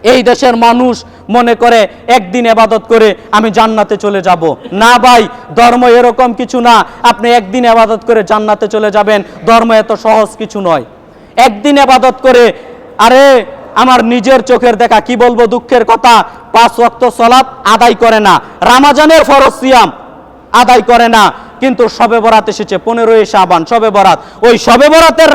এই দেশের মানুষ মনে করে একদিন ইবাদত করে আমি জান্নাতে চলে যাব। না ভাই, ধর্ম এরকম কিছু না আপনি একদিন ইবাদত করে জান্নাতে চলে যাবেন। ধর্ম এত সহজ কিছু নয়। একদিন ইবাদত করে, আরে আমার নিজের চোখের দেখা, কি বলবো দুঃখের কথা, 5 ওয়াক্ত সালাত আদায় করে না, রমজানের ফরজ সিয়াম আদায় করে না, কিন্তু শবে বরাত এসেছে 15ই শাবান, শবে বরাত, ওই শবে বরাতের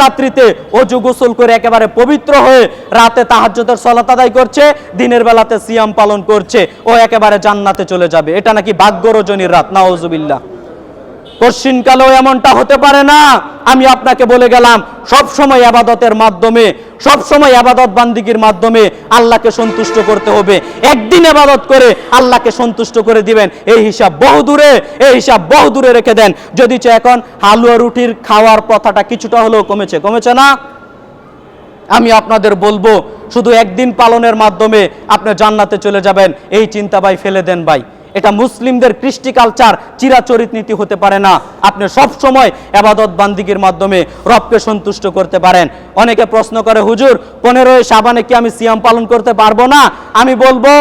রাত্রিতে ওযু গোসল করে একেবারে পবিত্র হয়ে রাতে তাহাজ্জুদের সালাত আদায় করছে, দিনের বেলাতে সিয়াম পালন করছে, ও একেবারে জান্নাতে চলে যাবে। এটা নাকি ভাগ্য রজনীর রাত, নাউজুবিল্লাহ। পশ্চিমকালেও এমনটা হতে পারে না। আমি আপনাকে বলে গেলাম, সব সময় ইবাদতের মাধ্যমে, সব সময় ইবাদত বান্দিগির মাধ্যমে আল্লাহকে সন্তুষ্ট করতে হবে। একদিন ইবাদত করে আল্লাহকে সন্তুষ্ট করে দিবেন, এই হিসাব বহু দূরে রেখে দেন। যদি এখন হালুয়া রুটির খাওয়ার প্রথাটা কিছুটা হলেও কমেছে না? আমি আপনাদের বলবো, শুধু একদিন পালনের মাধ্যমে আপনি জান্নাতে চলে যাবেন, এই চিন্তা ভাই ফেলে দেন ভাই। এটা মুসলিমদের কৃষ্টি কালচার, চিরাচরিত নীতি হতে পারে না। আপনি সব সময় ইবাদত বান্দিগির মাধ্যমে রবকে সন্তুষ্ট করতে পারেন। অনেকে প্রশ্ন করে, হুজুর 15ই শাবানে কি আমি সিয়াম পালন করতে পারবো না? আমি বলবো,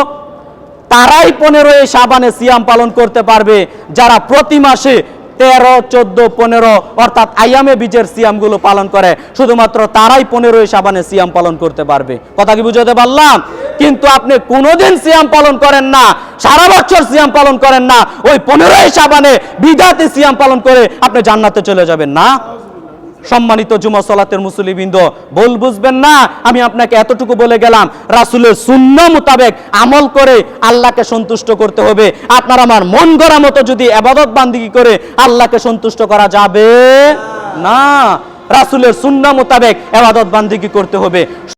তারাই 15ই শাবানে সিয়াম পালন করতে পারবে যারা প্রতি মাসে 13, 14, 15 অর্থাৎ আইয়ামে বীজের সিয়ামগুলো পালন করে। শুধুমাত্র তারাই 15ই শাবানে সিয়াম পালন করতে পারবে। কথা কি বুঝাতে পারলাম? কিন্তু আপনি কোনোদিন সিয়াম পালন করেন না, সারা বছর সিয়াম পালন করেন না, ওই 15ই শাবানে বিদাতি সিয়াম পালন করে আপনি জান্নাতে চলে যাবেন না? সম্মানিত জুমা সালাতের মুসল্লিবৃন্দ, ভুল বুঝবেন না। আমি আপনাকে এতটুকু বলে গেলাম, রাসূলের সুন্নাহ মোতাবেক আমল করে আল্লাহকে সন্তুষ্ট করতে হবে। আপনার আমার মন গড়া মতো যদি ইবাদত বান্দিগি করে আল্লাহকে সন্তুষ্ট করা যাবে না। রাসূলের সুন্নাহ মোতাবেক ইবাদত বান্দিগি করতে হবে।